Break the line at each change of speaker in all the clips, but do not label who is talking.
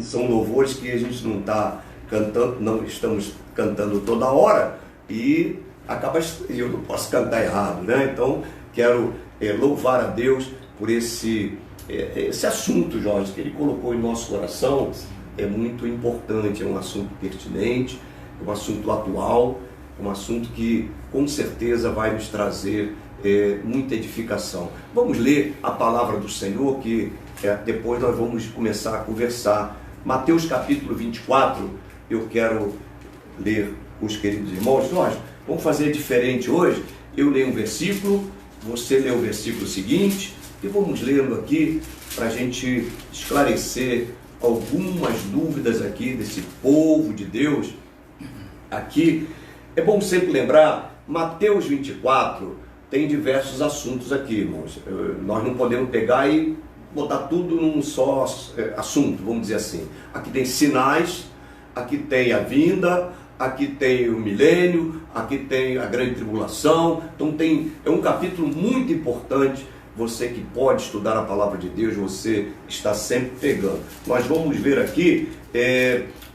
são louvores que a gente não está cantando, não estamos cantando toda hora e eu não posso cantar errado, né? Então quero louvar a Deus por esse assunto, Jorge, que ele colocou em nosso coração. É muito importante, é um assunto pertinente, é um assunto atual, é um assunto que com certeza vai nos trazer muita edificação. Vamos ler a palavra do Senhor, que depois nós vamos começar a conversar. Mateus capítulo 24, eu quero ler com os queridos irmãos. Nós vamos fazer diferente hoje. Eu leio um versículo, você lê o versículo seguinte, e vamos lendo aqui para a gente esclarecer algumas dúvidas aqui desse povo de Deus. Aqui é bom sempre lembrar, Mateus 24 tem diversos assuntos aqui, irmãos. Nós não podemos pegar e botar tudo num só assunto, vamos dizer assim. Aqui tem sinais, aqui tem a vinda, aqui tem o milênio, aqui tem a grande tribulação. Então é um capítulo muito importante. Você que pode estudar a palavra de Deus, você está sempre pegando. Nós vamos ver aqui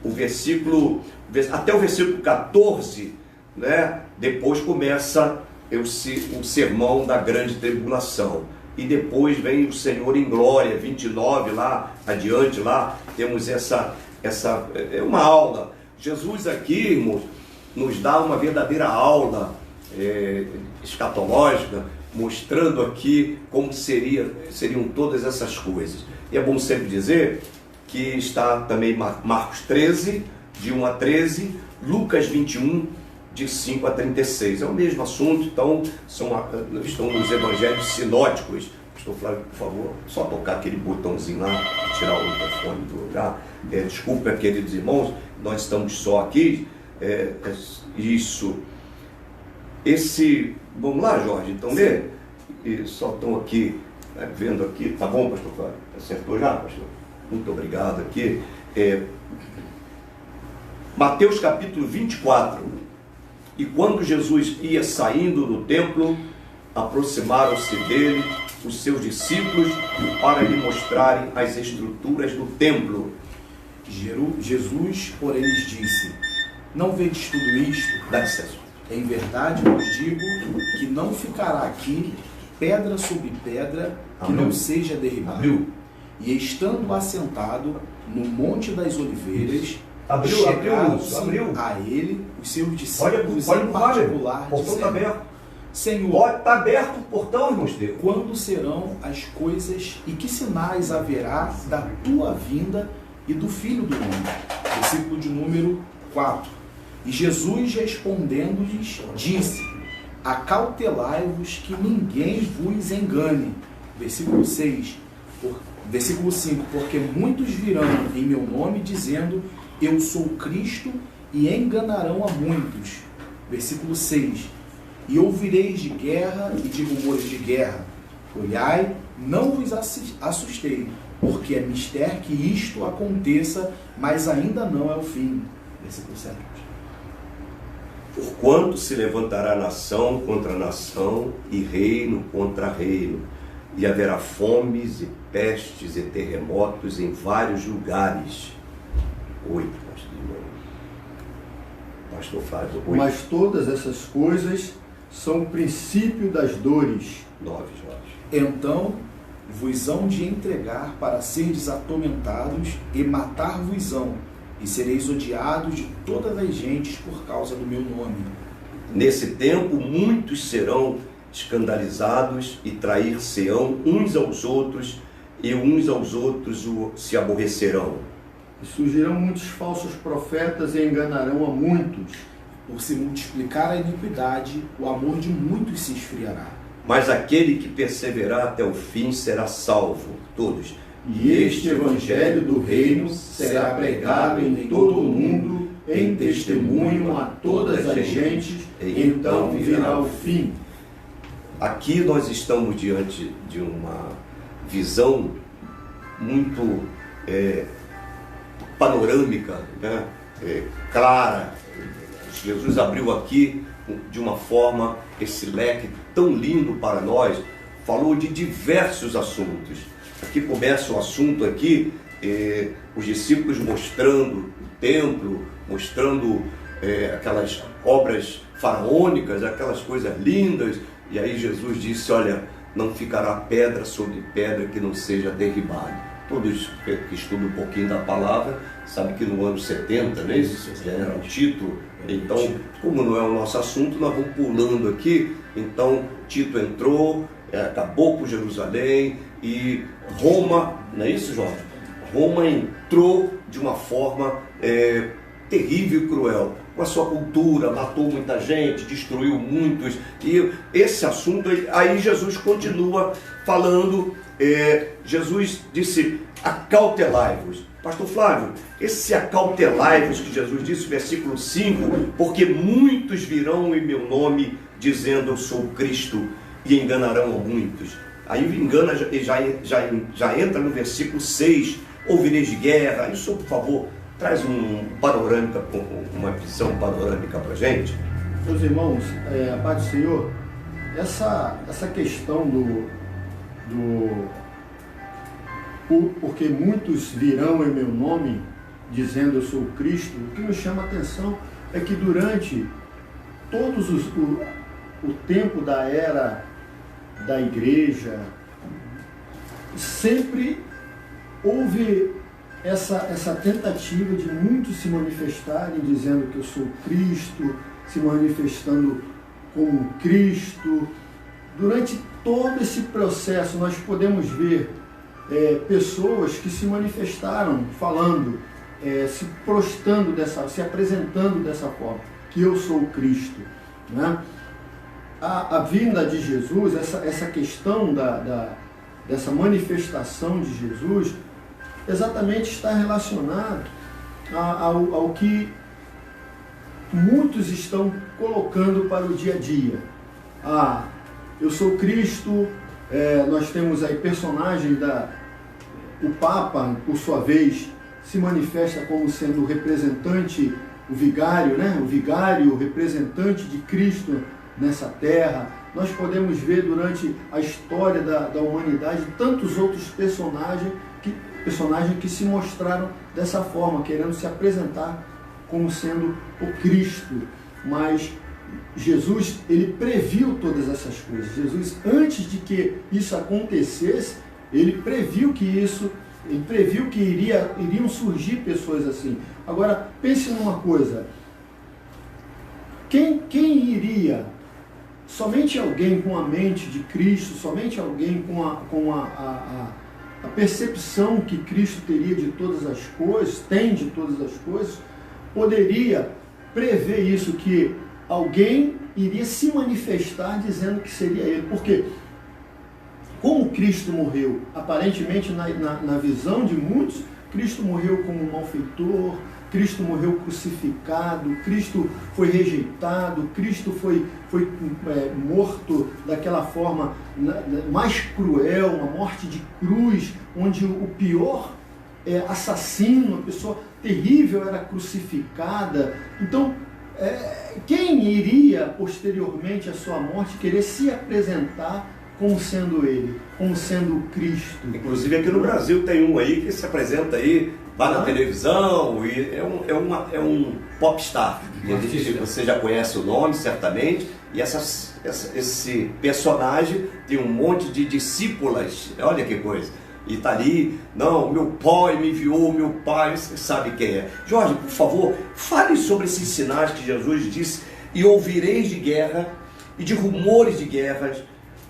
o versículo, até o versículo 14, né? Depois começa o sermão da grande tribulação. E depois vem o Senhor em glória, 29 lá adiante, lá temos essa uma aula. Jesus aqui, irmãos, nos dá uma verdadeira aula escatológica, mostrando aqui como seriam todas essas coisas. E é bom sempre dizer que está também Marcos 13, de 1 a 13, Lucas 21, de 5 a 36. É o mesmo assunto, então estão nos evangelhos sinóticos. Pastor Flávio, por favor, só tocar aquele botãozinho lá, tirar o microfone do lugar. Desculpa, queridos irmãos, nós estamos só aqui. Isso. Vamos lá, Jorge, então lê. E só estão aqui, vendo aqui. Tá bom, pastor Flávio? Acertou já, pastor? Muito obrigado aqui. Mateus capítulo 24. E quando Jesus ia saindo do templo, aproximaram-se dele os seus discípulos para lhe mostrarem as estruturas do templo.
Jesus, porém, lhes disse: não vedes tudo isto?
Dá licença.
Em verdade vos digo que não ficará aqui pedra sobre pedra que não seja derribada. E estando assentado no Monte das Oliveiras, chegaram-se a ele os seus discípulos em particular,
o portão está aberto.
Senhor,
está aberto o portão, irmãos Deus.
Quando serão as coisas e que sinais haverá da tua vinda e do Filho do Homem? Versículo de número 4. E Jesus respondendo-lhes disse: acautelai-vos que ninguém vos engane. Versículo 6. Versículo 5. Porque muitos virão em meu nome dizendo: eu sou Cristo, e enganarão a muitos. Versículo 6. E ouvireis de guerra e de rumores de guerra. Olhai, não vos assustei, porque é mister que isto aconteça, mas ainda não é o fim. Versículo 7.
Porquanto se levantará nação contra nação e reino contra reino, e haverá fomes e pestes e terremotos em vários lugares. 8, pastor Flávio. 8.
Mas todas essas coisas são o princípio das dores.
9, Jorge.
Então vos hão de entregar para serdes atormentados, e matar-vos-ão, e sereis odiados de todas as gentes por causa do meu nome.
Nesse tempo muitos serão escandalizados e trair-se-ão uns aos outros, e uns aos outros se aborrecerão.
E surgirão muitos falsos profetas e enganarão a muitos.
Por se multiplicar a iniquidade, o amor de muitos se esfriará.
Mas aquele que perseverar até o fim será salvo. Todos.
E este evangelho do reino será pregado em todo o mundo, em testemunho a todas as gentes, então virá o fim.
Aqui nós estamos diante de uma visão muito panorâmica, né? Clara. Jesus abriu aqui de uma forma esse leque tão lindo para nós, falou de diversos assuntos. Aqui começa o assunto aqui os discípulos mostrando o templo, mostrando aquelas obras faraônicas, aquelas coisas lindas, e aí Jesus disse, olha, não ficará pedra sobre pedra que não seja derribada. Todos que estudam um pouquinho da palavra sabem que no ano 70, né, isso era o Tito. Então, como não é o nosso assunto, nós vamos pulando aqui. Então, Tito entrou, acabou com Jerusalém, e Roma, não é isso, Jorge? Roma entrou de uma forma terrível e cruel, com a sua cultura, matou muita gente, destruiu muitos, e esse assunto, aí Jesus continua falando, Jesus disse, acautelai-vos. Pastor Flávio, esse acautelai-vos que Jesus disse, versículo 5, porque muitos virão em meu nome, dizendo eu sou Cristo, e enganarão a muitos. Aí engana, já entra no versículo 6, ouvireis de guerra. Aí o senhor, por favor, traz uma visão panorâmica para a gente.
Meus irmãos, a paz do Senhor, essa questão porque muitos virão em meu nome, dizendo eu sou Cristo, o que nos chama a atenção é que durante todos o tempo da era da igreja, sempre houve essa tentativa de muitos se manifestarem dizendo que eu sou Cristo, se manifestando como Cristo. Durante todo esse processo nós podemos ver pessoas que se manifestaram falando, se prostrando se apresentando dessa forma, que eu sou Cristo, né? A vinda de Jesus, essa questão dessa manifestação de Jesus, exatamente está relacionado ao que muitos estão colocando para o dia a dia. Eu sou Cristo, nós temos aí personagem o Papa, por sua vez, se manifesta como sendo o representante, o vigário, né? O vigário, o representante de Cristo nessa terra. Nós podemos ver durante a história da humanidade tantos outros personagens que se mostraram dessa forma, querendo se apresentar como sendo o Cristo. Mas Jesus, ele previu todas essas coisas. Jesus, antes de que isso acontecesse, ele previu que iriam surgir pessoas assim. Agora, pense numa coisa. Quem iria? Somente alguém com a mente de Cristo, somente alguém com a percepção que Cristo teria de todas as coisas, tem de todas as coisas, poderia prever isso, que alguém iria se manifestar dizendo que seria ele. Porque como Cristo morreu, aparentemente na visão de muitos, Cristo morreu como um malfeitor, Cristo morreu crucificado, Cristo foi rejeitado, Cristo foi morto daquela forma mais cruel, uma morte de cruz, onde o pior assassino, a pessoa terrível era crucificada. Então, quem iria posteriormente à sua morte querer se apresentar como sendo ele, como sendo Cristo?
Inclusive aqui no Brasil tem um aí que se apresenta aí, vai na televisão, e é um popstar. Você já conhece o nome, certamente, e esse personagem tem um monte de discípulas, olha que coisa. E está ali, não, meu pai me enviou, meu pai, você sabe quem é. Jorge, por favor, fale sobre esses sinais que Jesus disse, e ouvireis de guerra e de rumores de guerras.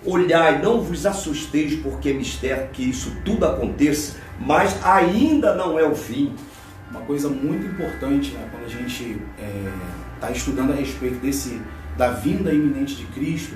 Olhai, não vos assusteis, porque é mistério que isso tudo aconteça, mas ainda não é o fim.
Uma coisa muito importante, né, quando a gente está estudando a respeito da vinda iminente de Cristo,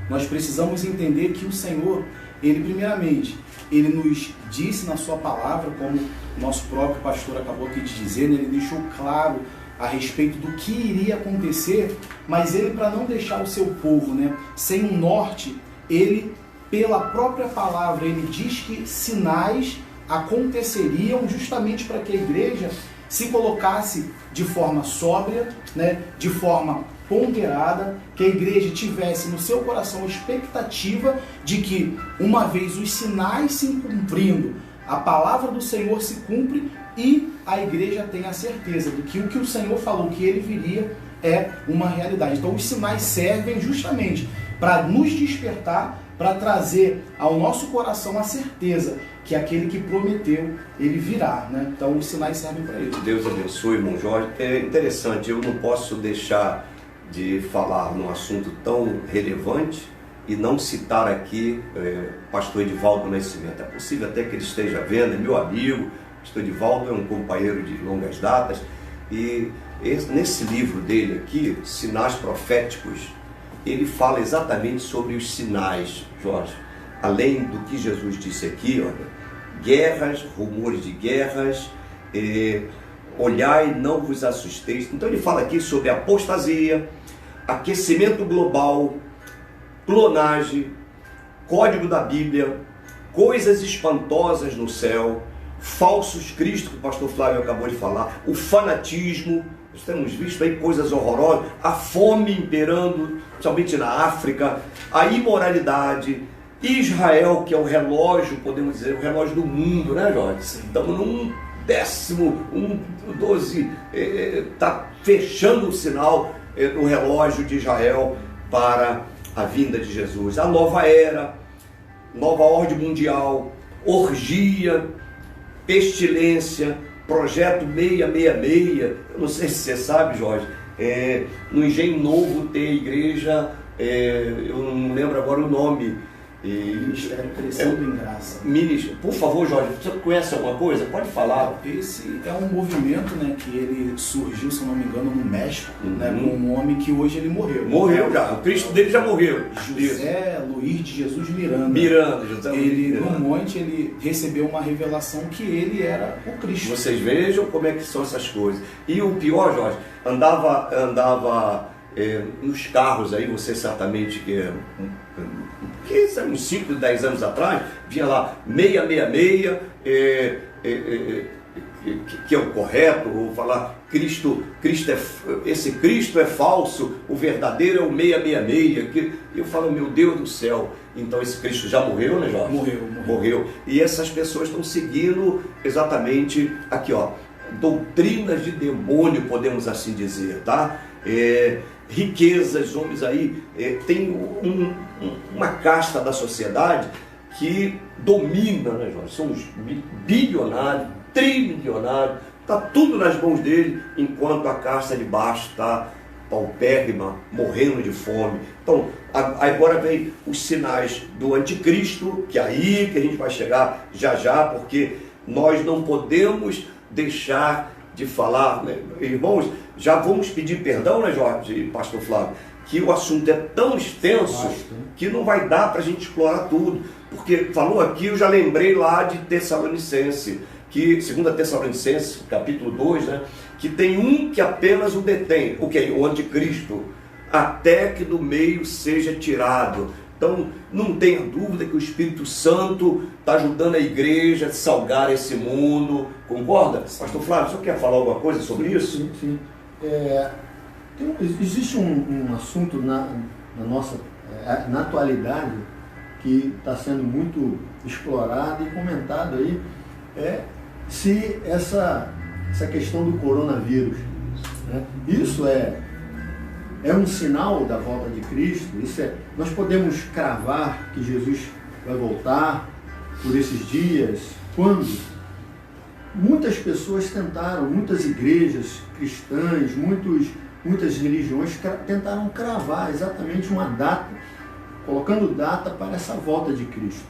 nós precisamos entender que o Senhor, ele primeiramente, ele nos disse na sua palavra, como o nosso próprio pastor acabou aqui de dizer, né, ele deixou claro a respeito do que iria acontecer, mas ele, para não deixar o seu povo, né, sem um norte, ele, pela própria palavra, ele diz que sinais aconteceriam justamente para que a igreja se colocasse de forma sóbria, né, de forma ponderada, que a igreja tivesse no seu coração a expectativa de que, uma vez os sinais se cumprindo, a palavra do Senhor se cumpre e a igreja tem a certeza de que o que o Senhor falou que ele viria é uma realidade. Então os sinais servem justamente para nos despertar, para trazer ao nosso coração a certeza que aquele que prometeu, ele virá, né? Então os sinais servem para isso.
Deus abençoe, irmão Jorge. É interessante, eu não posso deixar de falar num assunto tão relevante e não citar aqui pastor Edivaldo Nascimento. É possível até que ele esteja vendo, é meu amigo. Pastor Edivaldo é um companheiro de longas datas e nesse livro dele aqui, Sinais Proféticos, ele fala exatamente sobre os sinais, Jorge. Além do que Jesus disse aqui, olha, guerras, rumores de guerras, olhai, não vos assusteis. Então ele fala aqui sobre apostasia, aquecimento global, clonagem, código da Bíblia, coisas espantosas no céu, falsos cristos, que o pastor Flávio acabou de falar, o fanatismo. Nós temos visto aí coisas horrorosas, a fome imperando, somente na África, a imoralidade, Israel, que é o relógio, podemos dizer, o relógio do mundo, né, Jorge? Estamos num 12, está fechando o sinal no relógio de Israel para a vinda de Jesus. A nova era, nova ordem mundial, orgia, pestilência, projeto 666, eu não sei se você sabe, Jorge, no Engenho Novo tem igreja, eu não lembro agora o nome.
Ministério Crescendo em Graça.
Por favor, Jorge, você conhece alguma coisa? Pode falar.
Esse é um movimento, né, que ele surgiu, se não me engano, no México, né, com um homem que hoje ele morreu.
Morreu já, o Cristo dele já morreu.
José Luiz de Jesus Miranda.
José
ele, no monte, ele recebeu uma revelação que ele era o Cristo.
Vocês vejam como é que são essas coisas. E o pior, Jorge, andava nos carros aí, você certamente que uns 5, 10 anos atrás, vinha lá 666, que é o correto, ou falar esse Cristo é falso, o verdadeiro é o 666. Eu falo, meu Deus do céu, então esse Cristo já morreu, né, Jorge? Morreu. E essas pessoas estão seguindo exatamente aqui, ó, doutrinas de demônio, podemos assim dizer, tá? Riquezas, homens aí, tem uma casta da sociedade que domina, né, Jorge? São os bilionários, trimilionários, está tudo nas mãos dele, enquanto a casta de baixo está paupérrima, morrendo de fome. Então, agora vem os sinais do anticristo, que é aí que a gente vai chegar já, porque nós não podemos deixar de falar, né? Irmãos, já vamos pedir perdão, né, Jorge e pastor Flávio, que o assunto é tão extenso que não vai dar para a gente explorar tudo, porque falou aqui, eu já lembrei lá de Tessalonicense, que 2 Tessalonicenses, capítulo 2, né, que tem um que apenas o detém, o anticristo, até que do meio seja tirado. Então, não tenha dúvida que o Espírito Santo está ajudando a igreja a salgar esse mundo. Concorda? Pastor Flávio, o senhor quer falar alguma coisa sobre isso?
Sim. Existe um assunto na atualidade que está sendo muito explorado e comentado aí, se essa questão do coronavírus, né? Isso é um sinal da volta de Cristo. Nós podemos cravar que Jesus vai voltar por esses dias. Quando? Muitas pessoas tentaram, muitas igrejas cristãs, muitas religiões tentaram cravar exatamente uma data, colocando data para essa volta de Cristo.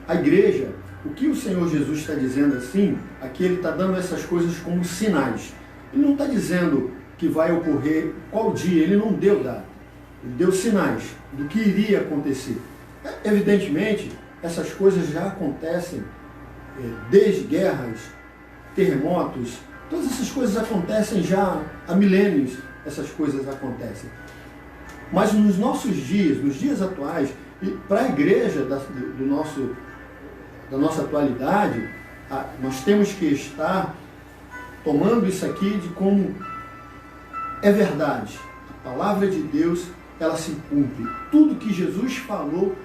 A igreja, o que o Senhor Jesus está dizendo assim, aqui ele está dando essas coisas como sinais. Ele não está dizendo que vai ocorrer qual dia, ele não deu data, ele deu sinais do que iria acontecer. Evidentemente, essas coisas já acontecem desde guerras, terremotos, todas essas coisas acontecem já há milênios, essas coisas acontecem. Mas nos nossos dias, nos dias atuais, e para a igreja da nossa atualidade, nós temos que estar tomando isso aqui de como é verdade. A palavra de Deus, ela se cumpre. Tudo que Jesus falou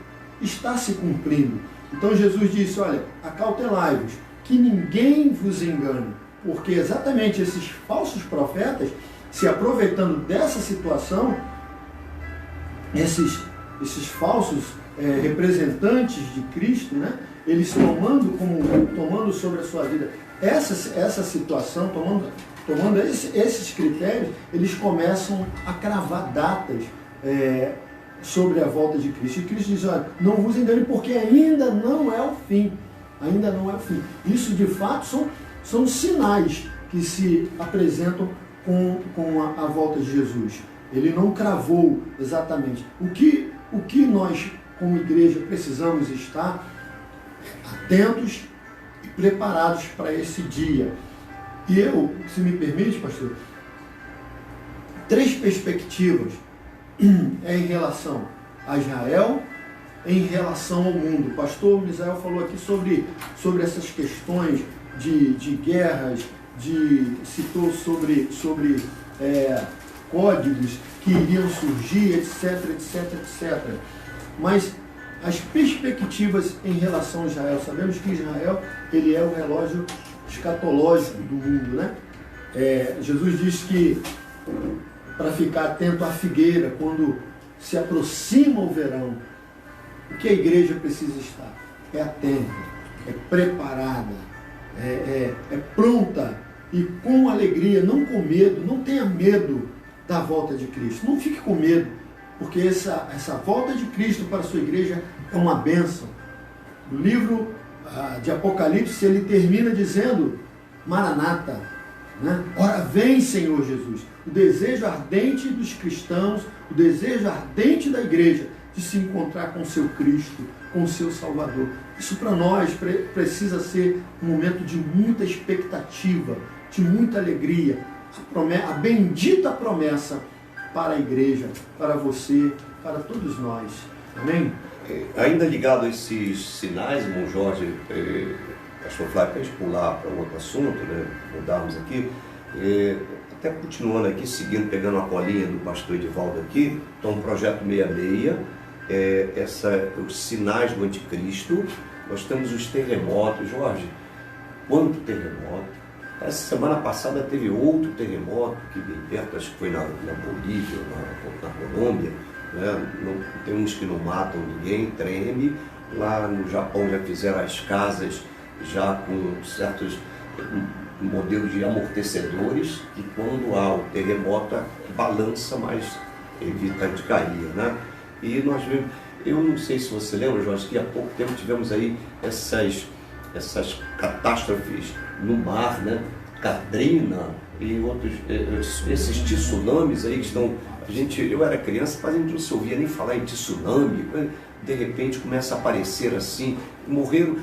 está se cumprindo. Então Jesus disse, olha, acautelai-vos, que ninguém vos engane, porque exatamente esses falsos profetas, se aproveitando dessa situação, esses falsos representantes de Cristo, né, eles tomando sobre a sua vida essa situação, tomando esses critérios, eles começam a cravar datas sobre a volta de Cristo. E Cristo diz, olha, não vos engane, porque ainda não é o fim. Ainda não é o fim. Isso, de fato, são sinais que se apresentam com a volta de Jesus. Ele não cravou exatamente. O que nós, como igreja, precisamos estar atentos e preparados para esse dia. E eu, se me permite, pastor, 3 perspectivas em relação a Israel, em relação ao mundo. O pastor Misael falou aqui sobre essas questões de guerras, citou sobre códigos que iriam surgir, etc. Mas as perspectivas em relação a Israel, sabemos que Israel ele é o relógio escatológico do mundo, né? Jesus disse que para ficar atento à figueira, quando se aproxima o verão, o que a igreja precisa estar? É atenta, é preparada, é pronta e com alegria, não com medo. Não tenha medo da volta de Cristo. Não fique com medo, porque essa volta de Cristo para a sua igreja é uma bênção. O livro de Apocalipse, ele termina dizendo, Maranata, né? Ora vem, Senhor Jesus. O desejo ardente dos cristãos, o desejo ardente da igreja de se encontrar com o seu Cristo, com o seu Salvador. Isso para nós precisa ser um momento de muita expectativa, de muita alegria. A bendita promessa para a igreja, para você, para todos nós. Amém?
Ainda ligado a esses sinais, irmão Jorge, pastor Flávio, para a gente pular para outro assunto, né, mudarmos aqui, até continuando aqui, seguindo, pegando a colinha do pastor Edivaldo aqui, então o projeto 66, os sinais do anticristo, nós temos os terremotos. Jorge, quanto terremoto? Essa semana passada teve outro terremoto, que bem perto, acho que foi na Bolívia, na Colômbia, né? Tem uns que não matam ninguém, treme. Lá no Japão já fizeram as casas já com certos modelos de amortecedores, que quando há o terremoto balança, mas evita de cair, né? E nós vimos, eu não sei se você lembra, Jorge, que há pouco tempo tivemos aí essas catástrofes no mar, né? Katrina e outros, esses tsunamis aí que estão... eu era criança, mas a gente não se ouvia nem falar em tsunami. De repente começa a aparecer assim,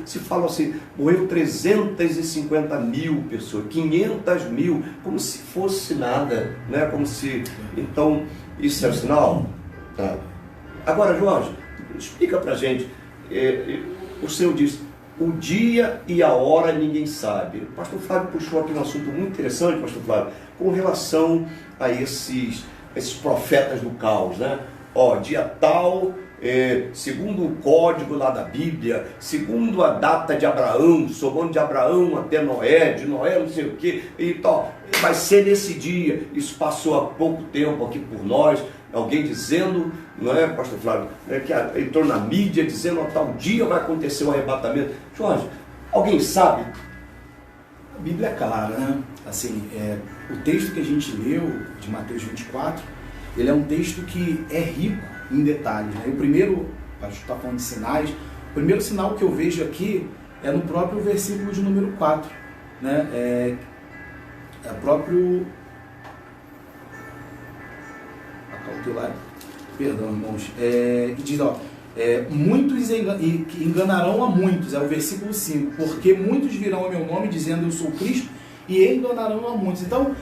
se fala assim, morreu 350 mil pessoas, 500 mil, como se fosse nada, né? Como se... Então, isso é um sinal? Tá. Agora, Jorge, explica pra gente, o Senhor diz, o dia e a hora ninguém sabe. O pastor Flávio puxou aqui um assunto muito interessante, pastor Flávio, com relação a esses profetas do caos, né? Dia tal, segundo o código lá da Bíblia, segundo a data de Abraão, somando de Abraão até Noé, de Noé não sei o que, e tal, vai ser nesse dia. Isso passou há pouco tempo aqui por nós, alguém dizendo, não é, pastor Flávio, que entrou na mídia dizendo, tal dia vai acontecer o arrebatamento. Jorge, alguém sabe?
A Bíblia é clara, né? Assim, o texto que a gente leu, de Mateus 24, ele é um texto que é rico em detalhes, né? O primeiro, a gente está falando de sinais, o primeiro sinal que eu vejo aqui é no próprio versículo de número 4, né? É próprio... Acautelar, perdão, irmãos, que diz, muitos enganarão a muitos, é o versículo 5, porque muitos virão ao meu nome dizendo eu sou Cristo e enganarão a muitos. Então,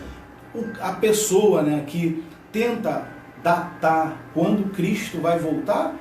a pessoa, né, que tenta datar quando Cristo vai voltar,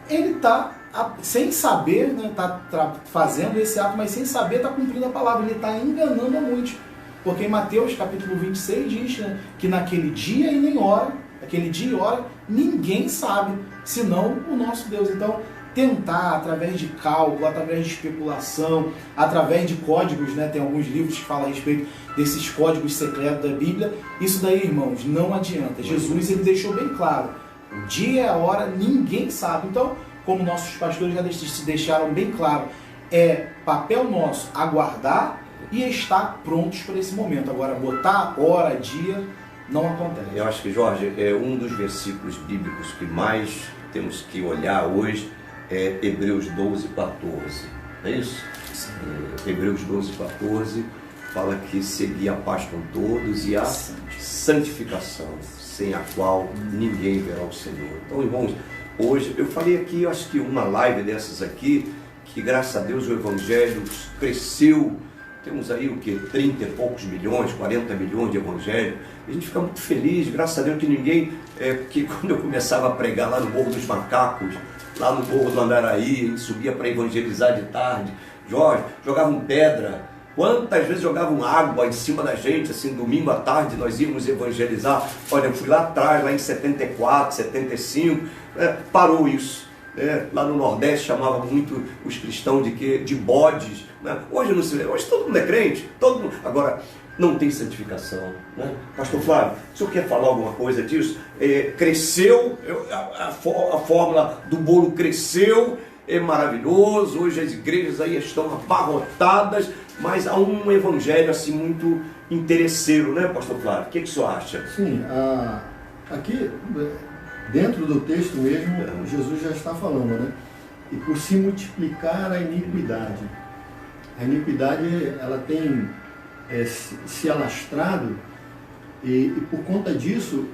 ele está sem saber, né, está fazendo esse ato, mas sem saber está cumprindo a palavra, ele está enganando a muitos, porque em Mateus capítulo 26 diz, né, que naquele dia e nem hora, aquele dia e hora, ninguém sabe, senão o nosso Deus. Então, tentar, através de cálculo, através de especulação, através de códigos, né? Tem alguns livros que falam a respeito desses códigos secretos da Bíblia. Isso daí, irmãos, não adianta. Jesus, ele deixou bem claro, o dia e a hora ninguém sabe. Então, como nossos pastores já deixaram bem claro, é papel nosso aguardar e estar prontos para esse momento. Agora, botar hora, dia, não acontece.
Eu acho que, Jorge, é um dos versículos bíblicos que mais temos que olhar hoje, é Hebreus 12, 14. É isso? Hebreus 12, 14 fala que seguir a paz com todos e a santificação, sem a qual ninguém verá o Senhor. Então, irmãos, hoje eu falei aqui, eu acho que uma live dessas aqui, que graças a Deus o Evangelho cresceu. Temos aí o que? 30 e poucos milhões, 40 milhões de evangelho. A gente fica muito feliz, graças a Deus que ninguém... Porque quando eu começava a pregar lá no Morro dos Macacos, lá no Morro do Andaraí, a gente subia para evangelizar de tarde. Jorge, jogavam pedra. Quantas vezes jogavam água em cima da gente, assim, domingo à tarde nós íamos evangelizar. Olha, eu fui lá atrás, lá em 74, 75, parou isso. Lá no Nordeste chamava muito os cristãos de bodes, né? Hoje não se vê, hoje todo mundo é crente, todo mundo. Agora, não tem santificação, né? Pastor Flávio, o senhor quer falar alguma coisa disso? Cresceu, a fórmula do bolo cresceu, é maravilhoso, hoje as igrejas aí estão abarrotadas, mas há um evangelho assim muito interesseiro, né, Pastor Flávio? O que o senhor acha?
Sim, aqui... Dentro do texto mesmo, Jesus já está falando, né? E por se multiplicar a iniquidade. A iniquidade, ela tem se alastrado e por conta disso,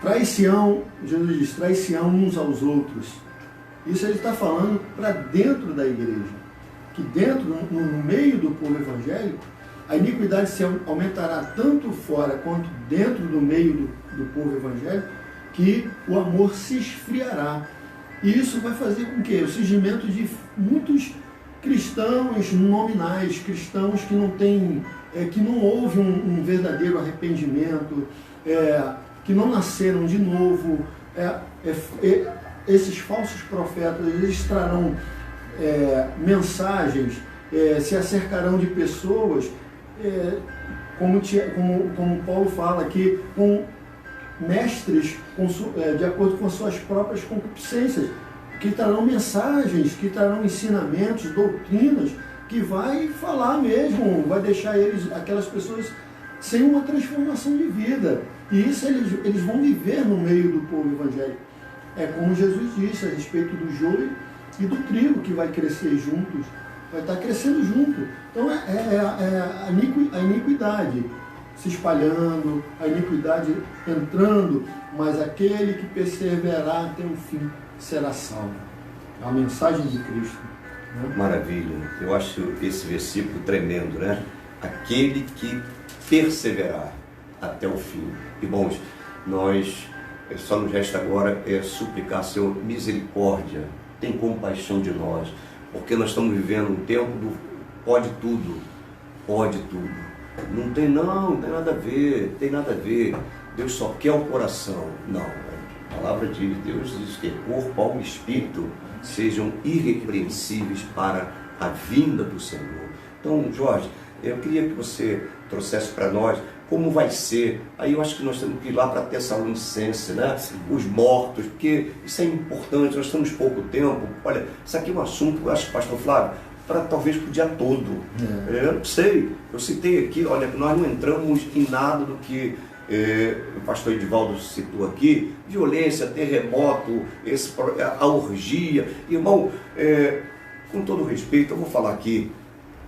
traição, Jesus diz, traição uns aos outros. Isso ele está falando para dentro da igreja. Que dentro, no meio do povo evangélico, a iniquidade se aumentará tanto fora quanto dentro do meio do povo evangélico, que o amor se esfriará. E isso vai fazer com que o surgimento de muitos cristãos nominais, cristãos que não têm, que não houve um verdadeiro arrependimento, que não nasceram de novo. Esses falsos profetas, eles trarão mensagens, se acercarão de pessoas, como Paulo fala aqui, com mestres de acordo com suas próprias concupiscências, que trarão mensagens, que trarão ensinamentos, doutrinas, que vai falar mesmo, vai deixar aquelas pessoas sem uma transformação de vida. E isso eles vão viver no meio do povo evangélico. É como Jesus disse a respeito do joio e do trigo, que vai crescer juntos, vai estar crescendo junto. Então a iniquidade se espalhando, a iniquidade entrando, mas aquele que perseverar até o fim será salvo. É a mensagem de Cristo. Né?
Maravilha. Eu acho esse versículo tremendo, né? Aquele que perseverar até o fim. Irmãos, nós só nos resta agora suplicar, Senhor, misericórdia, tem compaixão de nós, porque nós estamos vivendo um tempo do pode tudo, pode tudo. Não tem nada a ver, tem nada a ver. Deus só quer o coração. Não, a palavra de Deus diz que corpo, alma e espírito sejam irrepreensíveis para a vinda do Senhor. Então, Jorge, eu queria que você trouxesse para nós como vai ser. Aí eu acho que nós temos que ir lá para Tessalonicenses, né? Os mortos, porque isso é importante, nós temos pouco tempo. Olha, isso aqui é um assunto, eu acho, Pastor Flávio, para talvez para o dia todo. Eu não sei, eu citei aqui, olha, nós não entramos em nada do que o pastor Edivaldo citou aqui, violência, terremoto, a orgia. Irmão, com todo respeito, eu vou falar aqui,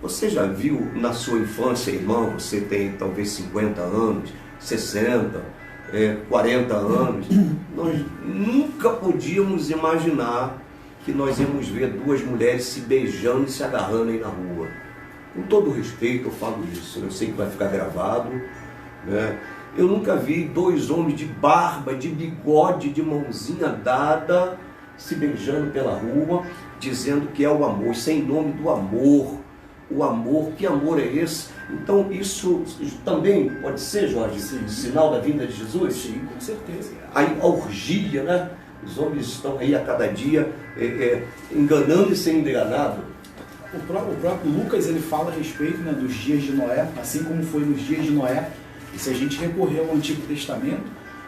você já viu na sua infância, irmão, você tem talvez 50 anos, 60, 40 anos, nós nunca podíamos imaginar que nós íamos ver duas mulheres se beijando e se agarrando aí na rua. Com todo respeito eu falo isso, eu sei que vai ficar gravado, né? Eu nunca vi dois homens de barba, de bigode, de mãozinha dada, se beijando pela rua, dizendo que é o amor, isso é em nome do amor. O amor, que amor é esse? Então isso também pode ser, Jorge, sinal da vinda de Jesus?
Sim, com certeza.
A orgia, né? Os homens estão aí a cada dia enganando e sendo enganados.
O próprio Lucas, ele fala a respeito, né, dos dias de Noé, assim como foi nos dias de Noé. E se a gente recorrer ao Antigo Testamento,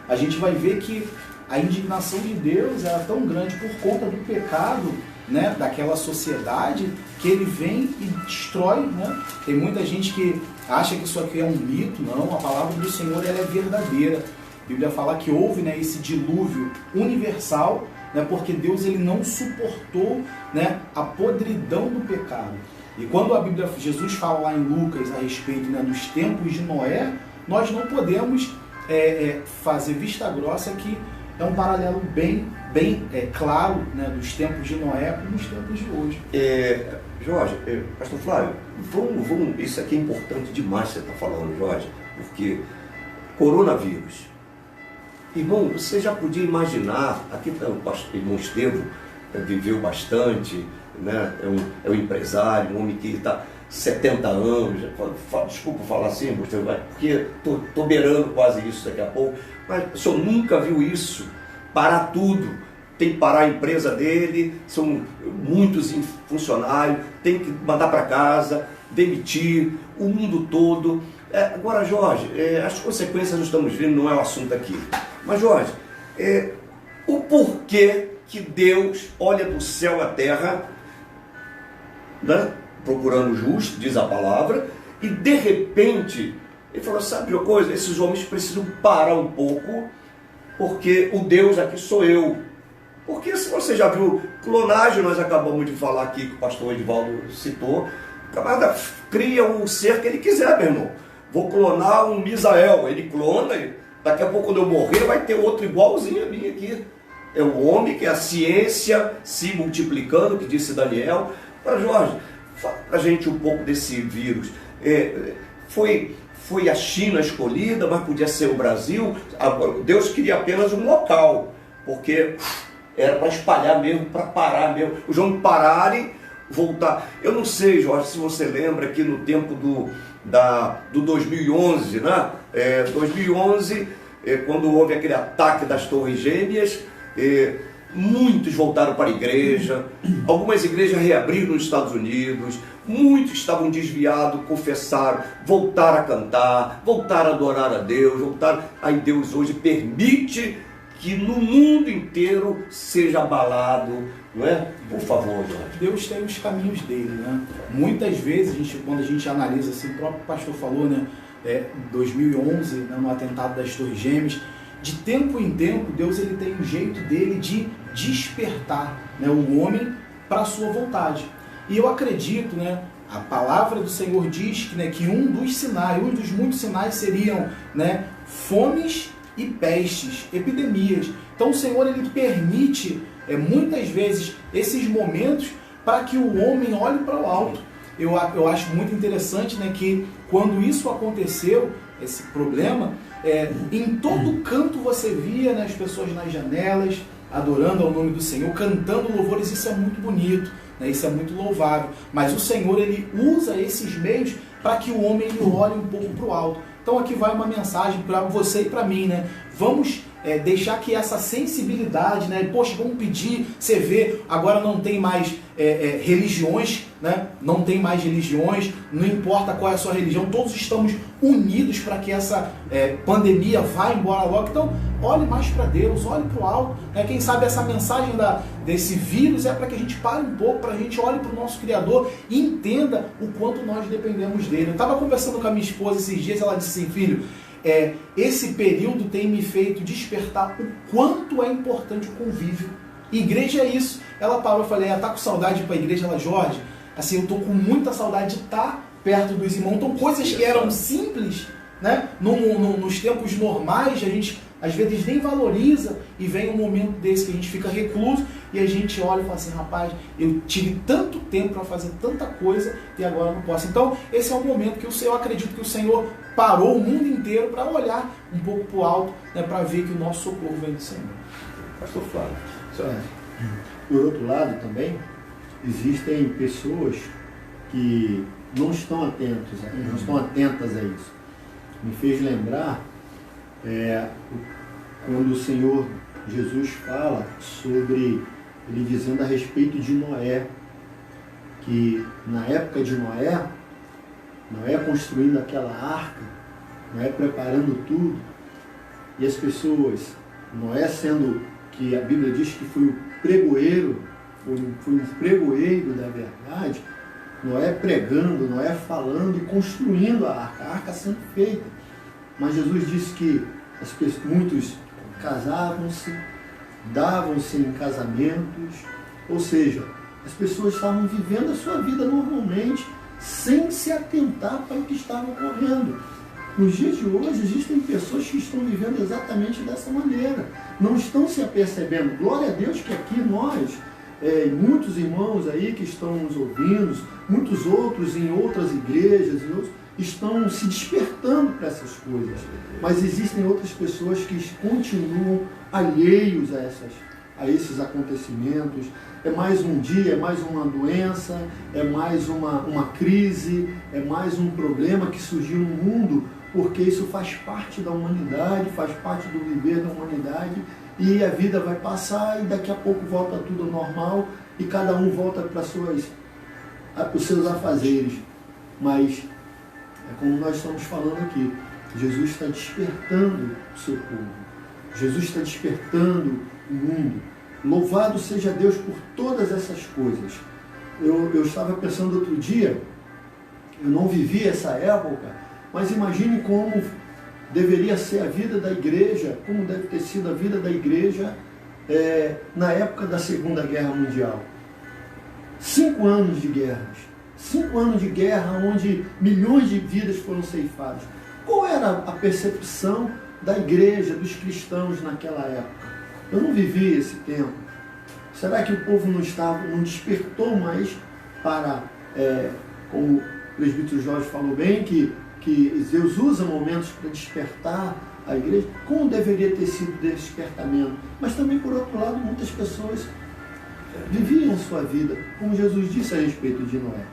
a gente vai ver que a indignação de Deus era tão grande por conta do pecado, né, daquela sociedade, que ele vem e destrói, né? Tem muita gente que acha que isso aqui é um mito. Não, a palavra do Senhor, ela é verdadeira. A Bíblia fala que houve, né, esse dilúvio universal, né, porque Deus, ele não suportou, né, a podridão do pecado. E quando a Bíblia, Jesus fala lá em Lucas a respeito, né, dos tempos de Noé, nós não podemos fazer vista grossa que é um paralelo bem claro, né, dos tempos de Noé com os tempos de hoje.
Jorge, pastor Flávio, vamos, isso aqui é importante demais que você está falando, Jorge, porque coronavírus. Irmão, você já podia imaginar, aqui o pastor irmão Estevão viveu bastante, né, é um empresário, um homem que está 70 anos, desculpa falar assim, porque estou beirando quase isso daqui a pouco, mas o senhor nunca viu isso, parar tudo, tem que parar a empresa dele, são muitos funcionários, tem que mandar para casa, demitir, o mundo todo. Agora, Jorge, as consequências nós estamos vendo, não é o assunto aqui, mas Jorge, o porquê que Deus olha do céu à terra, né, procurando o justo, diz a palavra, e de repente ele falou, sabe de uma coisa, esses homens precisam parar um pouco, porque o Deus aqui sou eu. Porque se você já viu clonagem, nós acabamos de falar aqui, que o pastor Edivaldo citou, o camarada cria o ser que ele quiser, meu irmão. Vou clonar um Misael, ele clona, e daqui a pouco quando eu morrer vai ter outro igualzinho a mim aqui. É o homem, que é a ciência se multiplicando, que disse Daniel. Para Jorge, fala para a gente um pouco desse vírus. Foi a China escolhida, mas podia ser o Brasil. Deus queria apenas um local, porque era para espalhar mesmo, para parar mesmo. Os homens pararem, voltar. Eu não sei, Jorge, se você lembra que no tempo do 2011, né? 2011, quando houve aquele ataque das Torres Gêmeas, muitos voltaram para a igreja, algumas igrejas reabriram nos Estados Unidos, muitos estavam desviados, confessaram, voltaram a cantar, voltaram a adorar a Deus, aí Deus hoje permite que no mundo inteiro seja abalado, não é? Por favor, Jorge.
Deus tem os caminhos dele, né? Muitas vezes, quando a gente analisa, assim, o próprio pastor falou, né? 2011, né, no atentado das Torres Gêmeas, de tempo em tempo, Deus, ele tem um jeito dele de despertar, né, o homem para a sua vontade. E eu acredito, né, a palavra do Senhor diz que, né, que um dos muitos sinais seriam, né, fomes e pestes, epidemias. Então o Senhor, ele permite muitas vezes esses momentos para que o homem olhe para o alto. Eu acho muito interessante, né, que quando isso aconteceu, esse problema, em todo canto você via, né, as pessoas nas janelas adorando ao nome do Senhor, cantando louvores. Isso é muito bonito, né, isso é muito louvável, mas o Senhor, ele usa esses meios para que o homem, ele olhe um pouco para o alto. Então aqui vai uma mensagem para você e para mim, né? Vamos deixar que essa sensibilidade, né? Poxa, vamos pedir, você vê, agora não tem mais religiões, né? Não tem mais religiões, não importa qual é a sua religião, todos estamos unidos para que essa pandemia vá embora logo. Então, olhe mais para Deus, olhe para o alto, né? Quem sabe essa mensagem desse vírus é para que a gente pare um pouco, para a gente olhe para o nosso Criador e entenda o quanto nós dependemos dele. Eu estava conversando com a minha esposa esses dias, ela disse assim, filho, esse período tem me feito despertar o quanto é importante o convívio. Igreja é isso. Ela parou, eu falei, tá com saudade de ir para a igreja? Ela, Jorge, assim, eu tô com muita saudade de estar perto dos irmãos. Então, coisas que eram simples, né? Nos tempos normais, a gente às vezes nem valoriza, e vem um momento desse que a gente fica recluso e a gente olha e fala assim, rapaz, eu tive tanto tempo para fazer tanta coisa e agora não posso. Então, esse é o momento que eu acredito que o Senhor parou o mundo inteiro para olhar um pouco para o alto, né, para ver que o nosso socorro vem do Senhor.
Pastor Flávio.
Por outro lado também, existem pessoas que não estão atentas a isso. Me fez lembrar quando o Senhor Jesus fala sobre, ele dizendo a respeito de Noé, que na época de Noé construindo aquela arca, Noé preparando tudo, e as pessoas, Noé sendo que a Bíblia diz que foi o pregoeiro, foi um pregoeiro da verdade, Noé pregando, Noé falando e construindo a arca sendo feita. Mas Jesus disse que muitos casavam-se, davam-se em casamentos, ou seja, as pessoas estavam vivendo a sua vida normalmente, sem se atentar para o que estava ocorrendo. Nos dias de hoje, existem pessoas que estão vivendo exatamente dessa maneira. Não estão se apercebendo. Glória a Deus que aqui nós, muitos irmãos aí que estão nos ouvindo, muitos outros em outras igrejas, estão se despertando para essas coisas. Mas existem outras pessoas que continuam alheios a esses acontecimentos. É mais um dia, é mais uma doença, é mais uma crise, é mais um problema que surgiu no mundo, porque isso faz parte da humanidade, faz parte do viver da humanidade, e a vida vai passar e daqui a pouco volta tudo ao normal e cada um volta para os seus afazeres. Mas é como nós estamos falando aqui, Jesus está despertando o seu povo, Jesus está despertando o mundo. Louvado seja Deus por todas essas coisas. Eu estava pensando outro dia, eu não vivi essa época, mas imagine como deveria ser a vida da igreja, como deve ter sido a vida da igreja na época da Segunda Guerra Mundial. 5 anos de guerras. 5 anos de guerra onde milhões de vidas foram ceifadas. Qual era a percepção da igreja, dos cristãos naquela época? Eu não vivi esse tempo. Será que o povo não despertou mais para, como o presbítero Jorge falou bem, que Deus usa momentos para despertar a igreja? Como deveria ter sido o despertamento? Mas também, por outro lado, muitas pessoas viviam sua vida, como Jesus disse a respeito de Noé.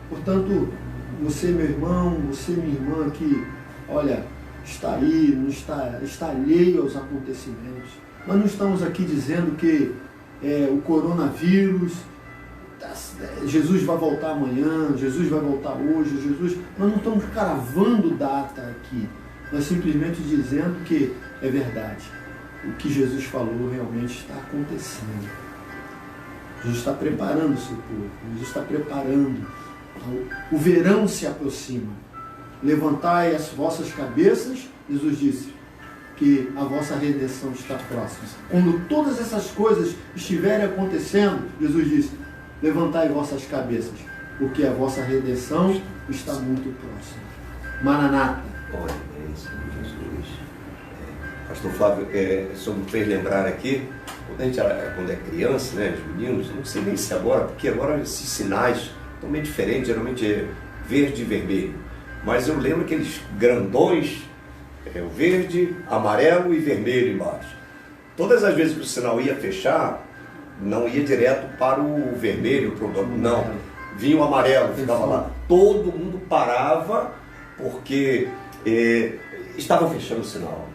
Portanto, você, meu irmão, você, minha irmã, que, olha, está aí, não está alheio aos acontecimentos. Nós não estamos aqui dizendo que o coronavírus, Jesus vai voltar amanhã, Jesus vai voltar hoje, nós não estamos cravando data aqui. Nós simplesmente dizendo que é verdade. O que Jesus falou realmente está acontecendo. Jesus está preparando o seu povo, Jesus está preparando. O verão se aproxima. Levantai as vossas cabeças, Jesus disse, que a vossa redenção está próxima. Quando todas essas coisas estiverem acontecendo, Jesus disse, levantai vossas cabeças, porque a vossa redenção está muito próxima. Maranata.
Olha, Jesus. Pastor Flávio, só me fez lembrar aqui, quando é criança, né, os meninos, não sei nem se agora, porque agora esses sinais estão meio diferentes, geralmente é verde e vermelho. Mas eu lembro aqueles grandões, o verde, amarelo e vermelho embaixo. Todas as vezes que o sinal ia fechar, não ia direto para o vermelho, não. Vinha o amarelo, ficava lá. Todo mundo parava porque estava fechando o sinal.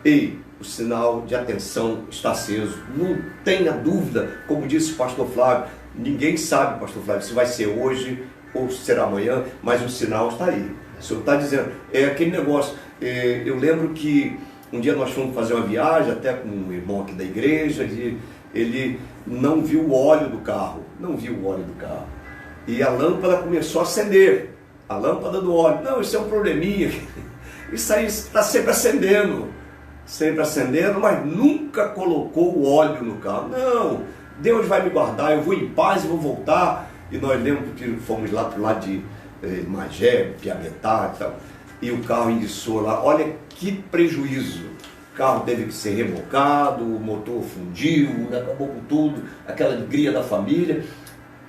E o sinal de atenção está aceso. Não tenha dúvida, como disse o pastor Flávio, ninguém sabe, pastor Flávio, se vai ser hoje ou será amanhã, mas o sinal está aí. O senhor está dizendo, é aquele negócio. Eu lembro que um dia nós fomos fazer uma viagem, até com um irmão aqui da igreja, e ele não viu o óleo do carro, e a lâmpada começou a acender, a lâmpada do óleo. Não, isso é um probleminha, isso aí está sempre acendendo, mas nunca colocou o óleo no carro. Não, Deus vai me guardar, eu vou em paz e vou voltar. E nós lembro que fomos lá para o lado de Magé, Piabetá e tal, e o carro enguiçou lá. Olha que prejuízo. O carro teve que ser rebocado, o motor fundiu, acabou com tudo, aquela alegria da família,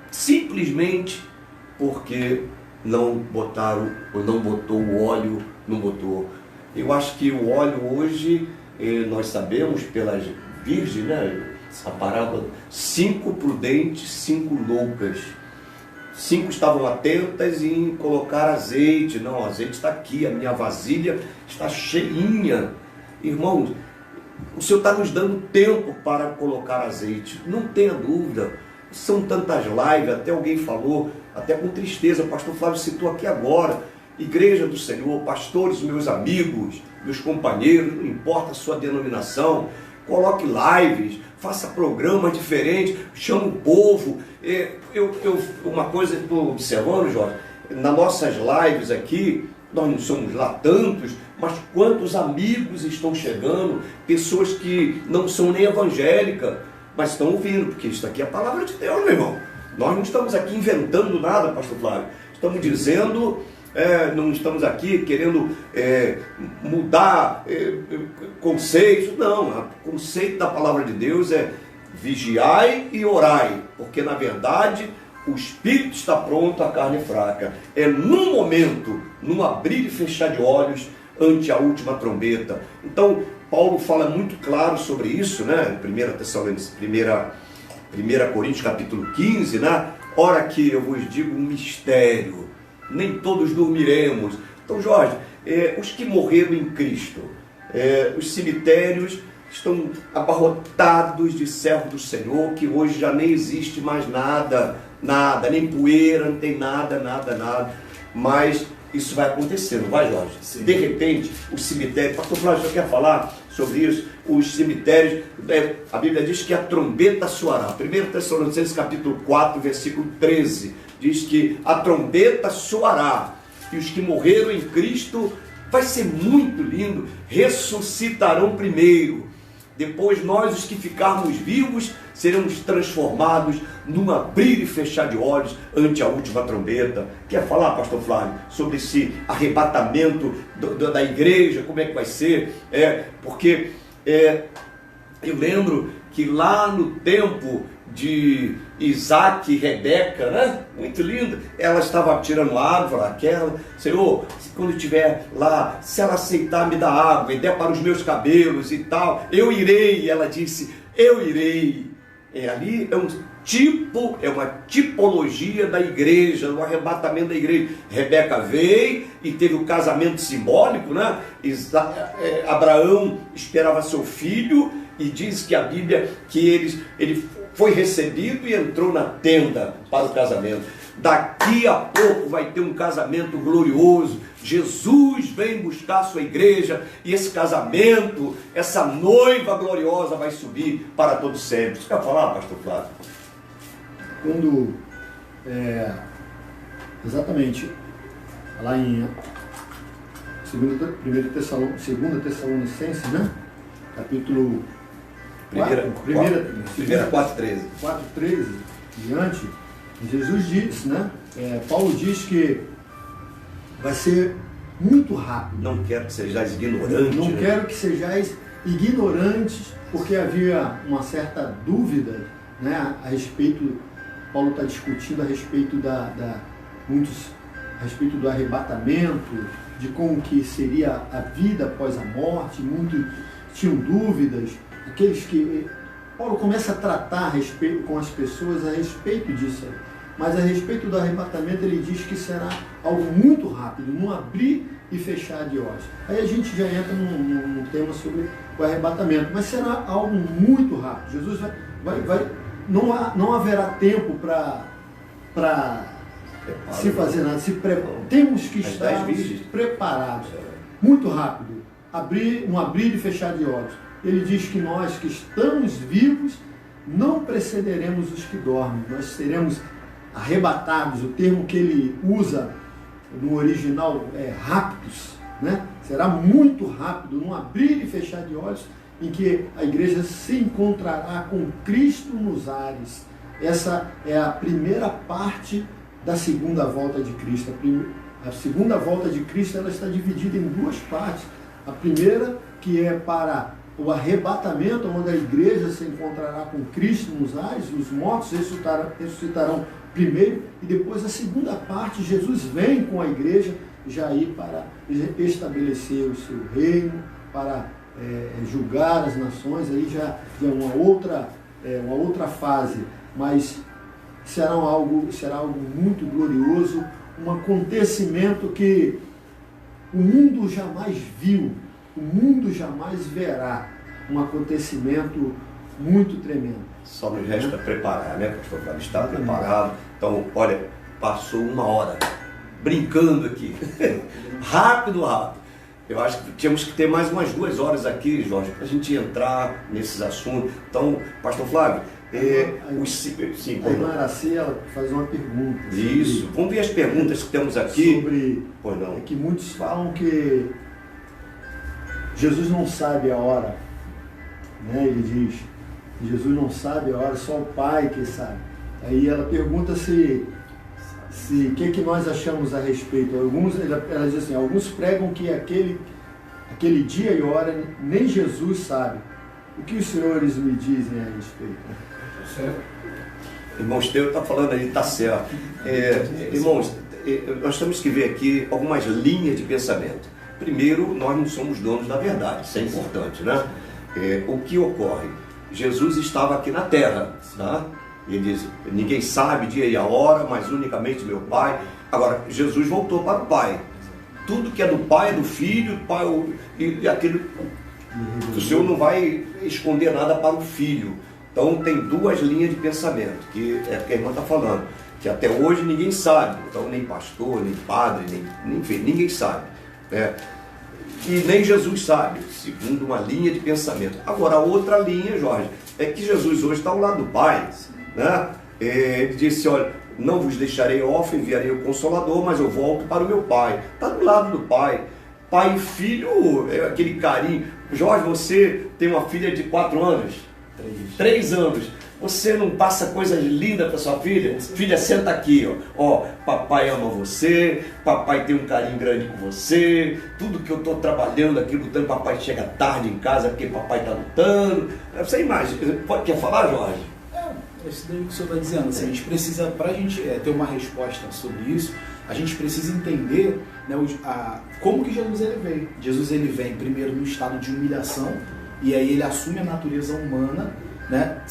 simplesmente porque não botou o óleo no motor. Eu acho que o óleo hoje, nós sabemos pelas virgens, né, a parábola, 5 prudentes, 5 loucas. 5 estavam atentas em colocar azeite. Não, o azeite está aqui, a minha vasilha está cheinha. Irmãos, O Senhor está nos dando tempo para colocar azeite. Não tenha dúvida. São tantas lives, até alguém falou, até com tristeza, o pastor Flávio citou aqui agora, Igreja do Senhor, pastores, meus amigos, meus companheiros, não importa a sua denominação, coloque lives, faça programas diferentes, chame o povo. Uma coisa que estou observando, Jorge, nas nossas lives aqui, nós não somos lá tantos, mas quantos amigos estão chegando, pessoas que não são nem evangélicas, mas estão ouvindo, porque isso aqui é a palavra de Deus, meu irmão. Nós não estamos aqui inventando nada, pastor Flávio. Estamos dizendo, não estamos aqui querendo mudar conceitos. Não, o conceito da palavra de Deus é vigiai e orai, porque na verdade o espírito está pronto, a carne é fraca. É num momento, num abrir e fechar de olhos, ante a última trombeta. Então, Paulo fala muito claro sobre isso, né? 1 Coríntios capítulo 15, né? Ora que eu vos digo um mistério, nem todos dormiremos. Então, Jorge, os que morreram em Cristo, os cemitérios estão abarrotados de servos do Senhor, que hoje já nem existe mais nada, nem poeira, não tem nada. Mas isso vai acontecer, não vai, Jorge? Sim. De repente, os cemitérios, pastor Flávio, você quer falar sobre isso? Os cemitérios, a Bíblia diz que a trombeta soará. 1 Tessalonicenses capítulo 4, versículo 13, diz que a trombeta soará, e os que morreram em Cristo, vai ser muito lindo, ressuscitarão primeiro. Depois nós, os que ficarmos vivos, seremos transformados num abrir e fechar de olhos ante a última trombeta. Quer falar, pastor Flávio, sobre esse arrebatamento da igreja, como é que vai ser? Porque eu lembro que lá no tempo de Isaac e Rebeca, né? Muito lindo, ela estava tirando água, aquela, Senhor, quando estiver lá, se ela aceitar me dar água e der para os meus cabelos e tal, eu irei. Ela disse, eu irei. Ali é uma tipologia da igreja, do arrebatamento da igreja. Rebeca veio e teve o casamento simbólico, né? Abraão esperava seu filho, e diz que a Bíblia que ele foi recebido e entrou na tenda para o casamento. Daqui a pouco vai ter um casamento glorioso. Jesus vem buscar a sua igreja, e esse casamento, essa noiva gloriosa vai subir para todo sempre. Você quer falar, pastor Flávio?
Quando, exatamente, lá em 2 Tessalonicenses, né? Capítulo
4:13.
4:13 diante, Jesus diz, né? Paulo diz que vai ser muito rápido.
Não quero que sejais ignorantes.
Não quero que sejais ignorantes, porque havia uma certa dúvida, né? A respeito, Paulo está discutindo a respeito a respeito do arrebatamento, de como que seria a vida após a morte. Muitos tinham dúvidas. Aqueles que Paulo começa a tratar com as pessoas a respeito disso, mas a respeito do arrebatamento ele diz que será algo muito rápido, num abrir e fechar de olhos. Aí a gente já entra num tema sobre o arrebatamento, mas será algo muito rápido. Jesus não haverá tempo para se fazer nada, temos que estar preparados, muito rápido, um abrir e fechar de olhos. Ele diz que nós que estamos vivos não precederemos os que dormem, nós seremos arrebatados. O termo que ele usa no original é raptos, né? Será muito rápido, num abrir e fechar de olhos, em que a igreja se encontrará com Cristo nos ares. Essa é a primeira parte da segunda volta de Cristo. A segunda volta de Cristo ela está dividida em duas partes. A primeira, que é para o arrebatamento, onde a igreja se encontrará com Cristo nos ares, os mortos ressuscitarão primeiro, e depois a segunda parte, Jesus vem com a igreja já ir para estabelecer o seu reino, para julgar as nações. Aí já é uma outra fase, mas será algo muito glorioso, um acontecimento que o mundo jamais viu, o mundo jamais verá. um acontecimento muito tremendo.
Só nos resta preparar, né, pastor Flávio? Está preparado. Então, olha, passou 1 hora brincando aqui. Rápido. Eu acho que tínhamos que ter mais umas 2 horas aqui, Jorge, para a gente entrar nesses assuntos. Então, pastor Flávio,
a irmã Araci, ela faz uma pergunta.
Isso, vamos ver as perguntas que temos aqui.
Sobre
pois não.
É que muitos falam que Jesus não sabe a hora, né? Ele diz, Jesus não sabe a hora, só o Pai que sabe. Aí ela pergunta se o que nós achamos a respeito. Ela diz assim, alguns pregam que aquele dia e hora nem Jesus sabe. O que os senhores me dizem a respeito?
Irmão Esteu está falando aí, está certo. Irmãos, nós temos que ver aqui algumas linhas de pensamento. Primeiro, nós não somos donos da verdade, isso é importante, né? O que ocorre? Jesus estava aqui na terra, tá? Ele diz, ninguém sabe dia e a hora, mas unicamente meu Pai. Agora, Jesus voltou para o Pai. Tudo que é do Pai é do Filho, do Pai e aquilo. O Senhor não vai esconder nada para o Filho. Então tem 2 linhas de pensamento, que é o que a irmã está falando, que até hoje ninguém sabe. Então nem pastor, nem padre, enfim, ninguém sabe. E nem Jesus sabe, segundo uma linha de pensamento. Agora, a outra linha, Jorge, é que Jesus hoje está ao lado do Pai, né? Ele disse, olha, não vos deixarei órfão, enviarei o Consolador, mas eu volto para o meu Pai. Está do lado do Pai. Pai e filho, é aquele carinho. Jorge, você tem uma filha de 4 anos? 3 anos. Você não passa coisas lindas para sua filha? Filha, senta aqui, ó. Papai ama você, papai tem um carinho grande com você, tudo que eu estou trabalhando aqui, lutando, papai chega tarde em casa porque papai está lutando. Você imagina, quer falar, Jorge?
Isso daí que o senhor está dizendo, assim, a gente precisa, para a gente ter uma resposta sobre isso, a gente precisa entender, né, como que Jesus ele veio. Jesus ele vem primeiro no estado de humilhação, e aí ele assume a natureza humana, né,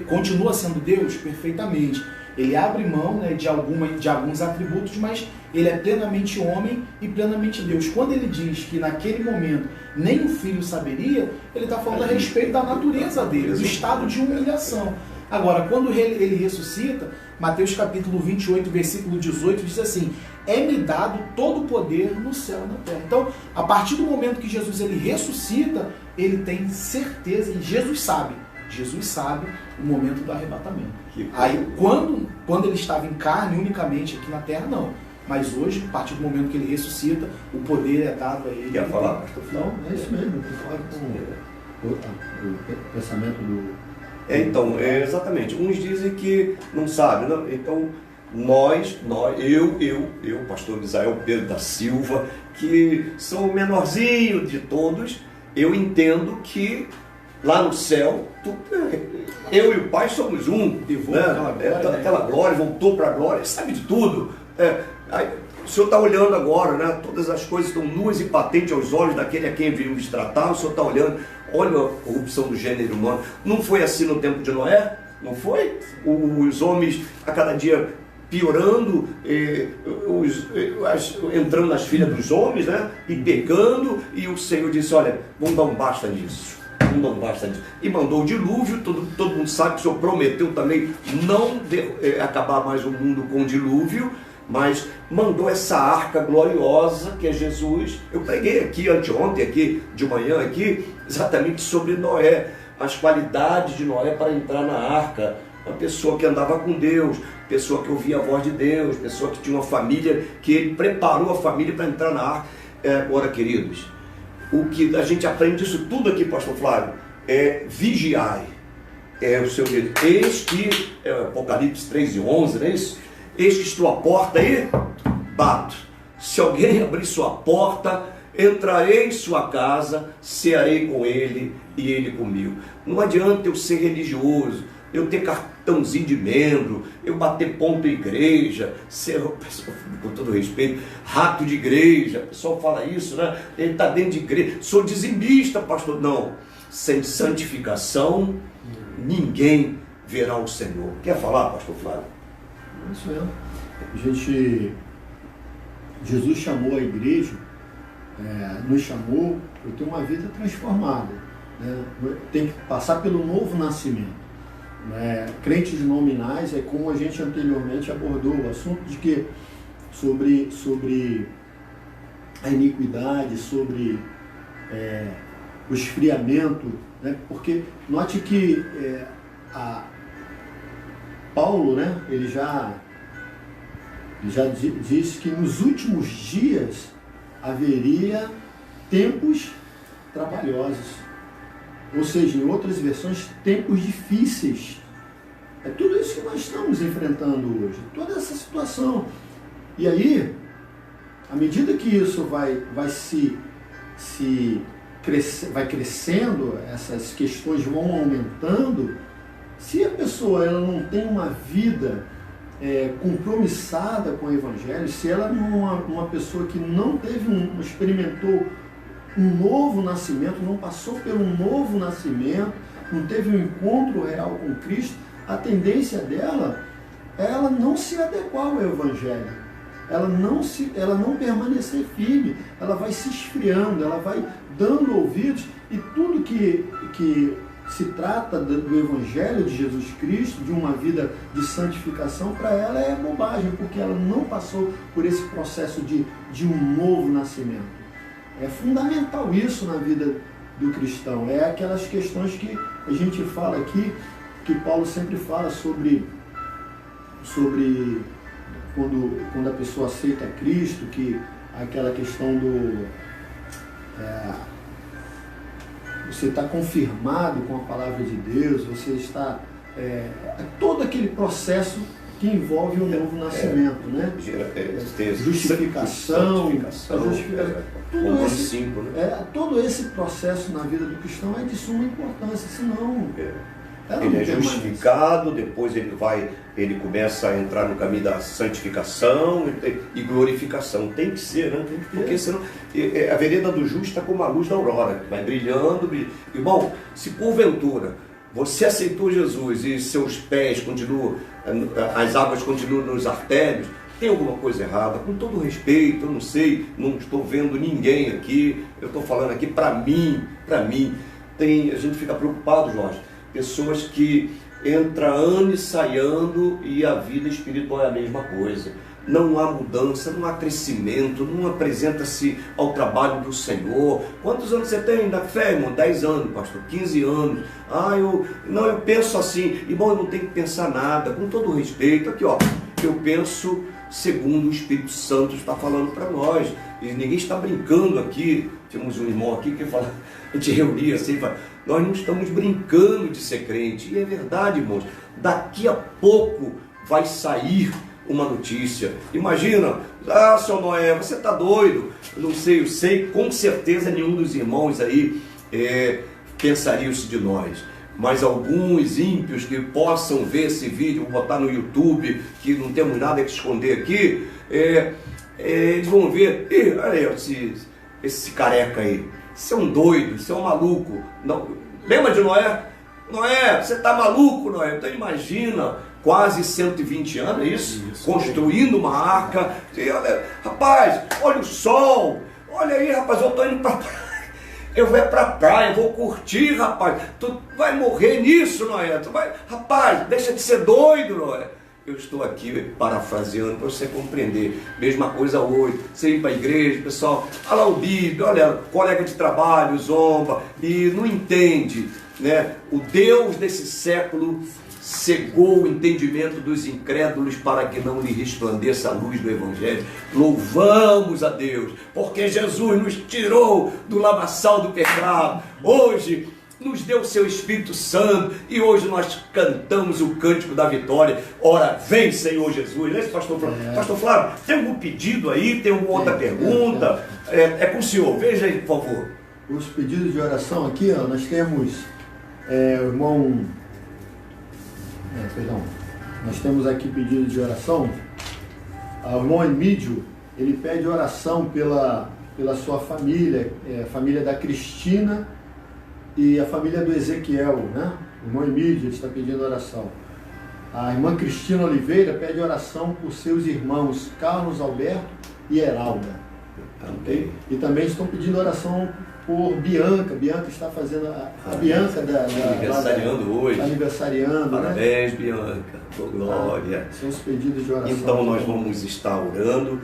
continua sendo Deus perfeitamente. Ele abre mão, né, de alguns atributos, mas ele é plenamente homem e plenamente Deus. Quando ele diz que naquele momento nem o Filho saberia, ele está falando a respeito da natureza dele, do estado de humilhação. Agora, quando ele ressuscita, Mateus capítulo 28, versículo 18, diz assim, é-me dado todo o poder no céu e na terra. Então, a partir do momento que Jesus ele ressuscita, ele tem certeza, e Jesus sabe o momento do arrebatamento. Aí, quando ele estava em carne unicamente aqui na terra, não. Mas hoje, a partir do momento que ele ressuscita, o poder é dado a ele.
Quer falar, pastor?
Não, é isso mesmo. Eu concordo com o pensamento do...
Então, exatamente. Uns dizem que não sabe, não? Então eu, pastor Misael Pedro da Silva, que sou o menorzinho de todos, eu entendo que lá no céu, eu e o Pai somos um, né? Aquela glória, voltou para a glória, sabe de tudo. Aí, o Senhor está olhando agora, né? Todas as coisas estão nuas e patentes aos olhos daquele a quem viemos tratar. O Senhor está olhando, olha a corrupção do gênero humano. Não foi assim no tempo de Noé? Não foi? Os homens a cada dia piorando, entrando nas filhas dos homens, né? E pecando, e o Senhor disse, olha, vamos dar um basta nisso. E mandou o dilúvio. Todo mundo sabe que o Senhor prometeu também não acabar mais o mundo com o dilúvio, mas mandou essa arca gloriosa que é Jesus. Eu preguei aqui anteontem, aqui de manhã, aqui, exatamente sobre Noé, as qualidades de Noé para entrar na arca. Uma pessoa que andava com Deus, pessoa que ouvia a voz de Deus, pessoa que tinha uma família, que ele preparou a família para entrar na arca. Agora, queridos, o que a gente aprende disso tudo aqui, pastor Flávio, é vigiai. O seu Deus. Eis que, Apocalipse 3:11, não é isso? Eis que estou à porta e bato. Se alguém abrir sua porta, entrarei em sua casa, cearei com ele e ele comigo. Não adianta eu ser religioso, eu ter cartãozinho de membro, eu bater ponto em igreja, ser, com todo respeito, rato de igreja. O pessoal fala isso, né? Ele está dentro de igreja. Sou dizimista, pastor. Não. Sem santificação, ninguém verá o Senhor. Quer falar, pastor Flávio?
Isso mesmo. Jesus chamou a igreja, nos chamou para ter uma vida transformada. né? Tem que passar pelo novo nascimento. Crentes nominais é como a gente anteriormente abordou o assunto de que sobre a iniquidade, sobre o esfriamento, né? Porque note que Paulo, né, ele já disse que nos últimos dias haveria tempos trabalhosos. Ou seja, em outras versões, tempos difíceis. É tudo isso que nós estamos enfrentando hoje, toda essa situação. E aí, à medida que isso vai crescendo, essas questões vão aumentando, se a pessoa ela não tem uma vida compromissada com o Evangelho, se ela não é uma pessoa que não experimentou um novo nascimento, não passou por um novo nascimento, não teve um encontro real com Cristo, a tendência dela é ela não se adequar ao Evangelho, ela não permanecer firme, ela vai se esfriando, ela vai dando ouvidos, e tudo que se trata do Evangelho de Jesus Cristo, de uma vida de santificação, para ela é bobagem, porque ela não passou por esse processo de um novo nascimento. É fundamental isso na vida do cristão. É aquelas questões que a gente fala aqui, que Paulo sempre fala sobre quando a pessoa aceita Cristo, que aquela questão do... você está confirmado com a palavra de Deus, você está... todo aquele processo que envolve o novo nascimento, né? Justificação, todo esse processo na vida do cristão é de suma importância, senão...
Ele é justificado, depois ele começa a entrar no caminho da santificação e glorificação. Tem que ser, né? Porque senão a vereda do justo está como a luz da aurora, vai brilhando. Irmão, se porventura você aceitou Jesus e seus pés continuam, as águas continuam nos artérios, tem alguma coisa errada. Com todo respeito, eu não sei, não estou vendo ninguém aqui, eu estou falando aqui para mim. A gente fica preocupado, Jorge. Pessoas que entram ano e sai ano e a vida espiritual é a mesma coisa. Não há mudança, não há crescimento, não apresenta-se ao trabalho do Senhor. Quantos anos você tem na fé, irmão? 10 anos, pastor, 15 anos. Eu penso assim. Irmão, eu não tenho que pensar nada, com todo respeito. Aqui, ó, eu penso segundo o Espírito Santo está falando para nós. E ninguém está brincando aqui. Temos um irmão aqui que fala, a gente reunia assim e fala, nós não estamos brincando de ser crente. E é verdade, irmãos. Daqui a pouco vai sair uma notícia. Imagina, seu Noé, você está doido? Eu não sei, eu sei, com certeza nenhum dos irmãos aí pensaria isso de nós. Mas alguns ímpios que possam ver esse vídeo, vou botar no YouTube, que não temos nada que esconder aqui, eles vão ver, olha aí, esse careca aí, você é um doido, você é um maluco. Não, lembra de Noé? Noé, você está maluco, Noé? Então imagina, quase 120 anos, é isso? Construindo uma arca. E olha, rapaz, olha o sol, olha aí, rapaz, eu estou indo para praia. Eu vou para a praia, vou curtir, rapaz. Tu vai morrer nisso, Noé. Rapaz, deixa de ser doido, Noé. Eu estou aqui parafraseando para você compreender. Mesma coisa hoje. Você ir para a igreja, pessoal, olha lá o Bíblia, olha, colega de trabalho, zomba, e não entende, né? O Deus desse século cegou o entendimento dos incrédulos para que não lhe resplandeça a luz do Evangelho. Louvamos a Deus, porque Jesus nos tirou do lamaçal do pecado. Hoje nos deu o seu Espírito Santo e hoje nós cantamos o cântico da vitória. Ora, vem, Senhor Jesus. Né, pastor Flávio? Pastor Flávio, tem algum pedido aí? Tem alguma outra pergunta? É com o senhor. Veja aí, por favor.
Os pedidos de oração aqui, ó, nós temos o irmão... Nós temos aqui pedido de oração. O irmão Emídio, ele pede oração pela sua família, a família da Cristina e a família do Ezequiel, né? O irmão Emídio, ele está pedindo oração. A irmã Cristina Oliveira pede oração por seus irmãos Carlos Alberto e Heralda. Okay? E também estão pedindo oração por Bianca. Bianca está fazendo a Bianca
aniversariando hoje.
Aniversariando.
Parabéns,
né?
Bianca. Glória.
São os pedidos de oração.
Então nós vamos estar orando.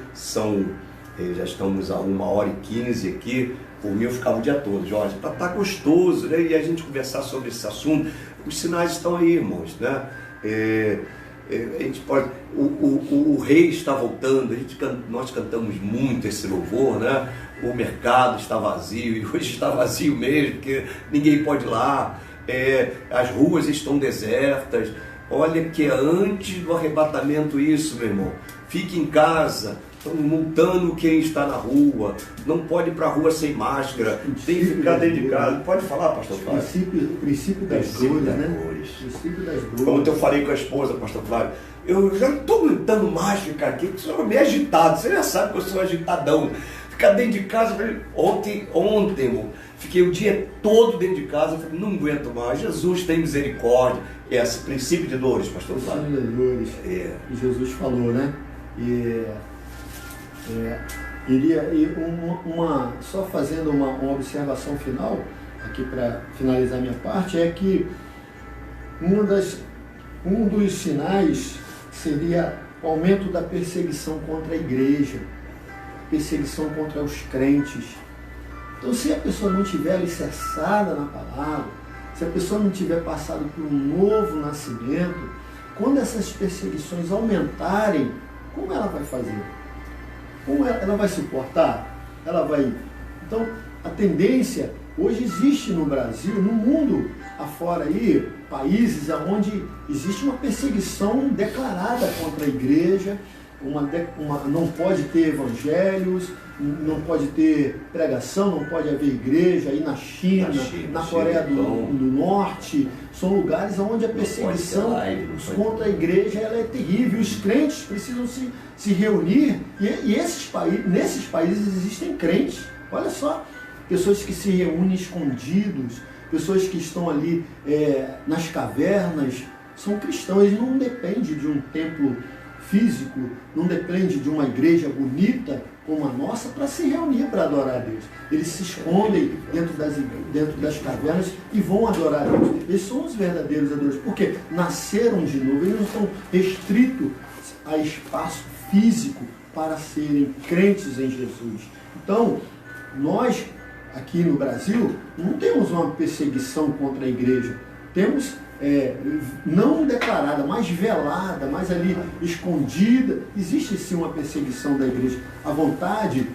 Já estamos a 1h15 aqui. Por mim eu ficava o dia todo, Jorge, para estar gostoso, né? E a gente conversar sobre esse assunto. Os sinais estão aí, irmãos, né? A gente pode. O rei está voltando. Nós cantamos muito esse louvor, né? O mercado está vazio, e hoje está vazio mesmo, porque ninguém pode ir lá. As ruas estão desertas. Olha que é antes do arrebatamento isso, meu irmão. Fique em casa. Estão multando quem está na rua, não pode ir para a rua sem máscara, tem que ficar dentro de casa. Pode falar, pastor Flávio?
Princípio das dores, né? Princípio das dores.
Como eu falei com a esposa, pastor Flávio, eu já não estou aguentando mais ficar aqui, porque eu sou meio agitado, você já sabe que eu sou agitadão. Ficar dentro de casa, ontem, irmão, fiquei o dia todo dentro de casa, falei, não aguento mais, Jesus tem misericórdia. Esse princípio de dores, pastor Flávio.
Princípio de dores, que Jesus falou, né? Só fazendo uma observação final, aqui para finalizar minha parte, é que um dos sinais seria o aumento da perseguição contra a igreja, perseguição contra os crentes. Então, se a pessoa não tiver alicerçada na palavra, se a pessoa não tiver passado por um novo nascimento, quando essas perseguições aumentarem, como ela vai fazer? Como ela vai suportar? Então, a tendência, hoje existe no Brasil, no mundo afora aí, países onde existe uma perseguição declarada contra a igreja, não pode ter evangelhos, não pode ter pregação, não pode haver igreja. Aí na China, na Coreia do Norte, são lugares onde a perseguição contra a igreja ela é terrível. Os crentes precisam se reunir e nesses países existem crentes. Olha só, pessoas que se reúnem escondidos, pessoas que estão ali nas cavernas, são cristãos. Eles não dependem de um templo físico, não depende de uma igreja bonita como a nossa para se reunir para adorar a Deus. Eles se escondem dentro das cavernas e vão adorar a Deus. Eles são os verdadeiros adoradores, porque nasceram de novo, eles não estão restritos a espaço físico para serem crentes em Jesus. Então, nós aqui no Brasil não temos uma perseguição contra a igreja, temos não declarada, mas velada, mais ali escondida. Existe sim uma perseguição da igreja. A vontade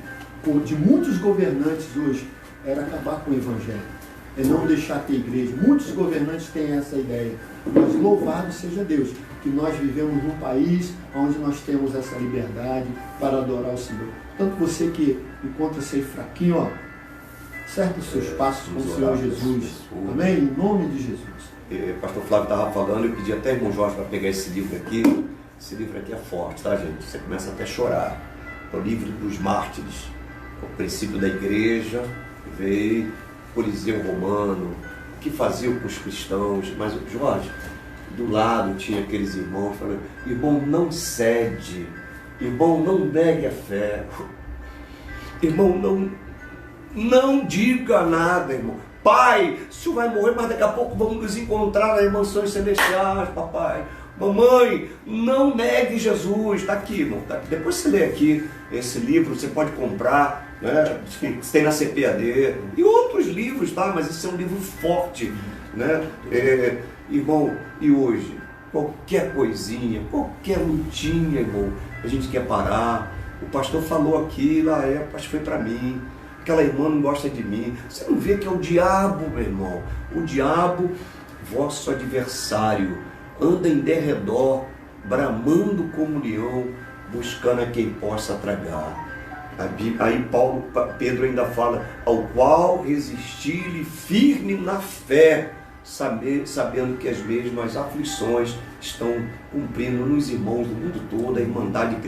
de muitos governantes hoje era acabar com o evangelho, não deixar ter igreja. Muitos governantes têm essa ideia, mas louvado seja Deus, que nós vivemos num país onde nós temos essa liberdade para adorar o Senhor. Tanto você que encontra-se aí fraquinho, cerca os seus passos com o Senhor Jesus. Amém? Em nome de Jesus.
Pastor Flávio estava falando, eu pedi até ao irmão Jorge para pegar esse livro aqui. Esse livro aqui é forte, tá, gente? Você começa até a chorar. É o livro dos mártires, o princípio da igreja, veio Coliseu Romano, o que faziam com os cristãos. Mas, Jorge, do lado tinha aqueles irmãos falando, irmão, não cede, irmão, não negue a fé, irmão, não diga nada, irmão. Pai, o senhor vai morrer, mas daqui a pouco vamos nos encontrar nas mansões celestiais, papai. Mamãe, não negue Jesus. Está aqui, irmão. Tá aqui. Depois você lê aqui esse livro, você pode comprar, né? Tem na CPAD. E outros livros, tá? Mas esse é um livro forte, né? Irmão, e hoje? Qualquer coisinha, qualquer lutinha, irmão, a gente quer parar. O pastor falou aqui, acho que foi para mim. Aquela irmã não gosta de mim. Você não vê que é o diabo, meu irmão? O diabo, vosso adversário, anda em derredor, bramando como leão, buscando a quem possa tragar. Aí Pedro ainda fala, ao qual resistir-lhe firme na fé, sabendo que as mesmas aflições estão cumprindo nos irmãos do mundo todo, a irmandade cristã.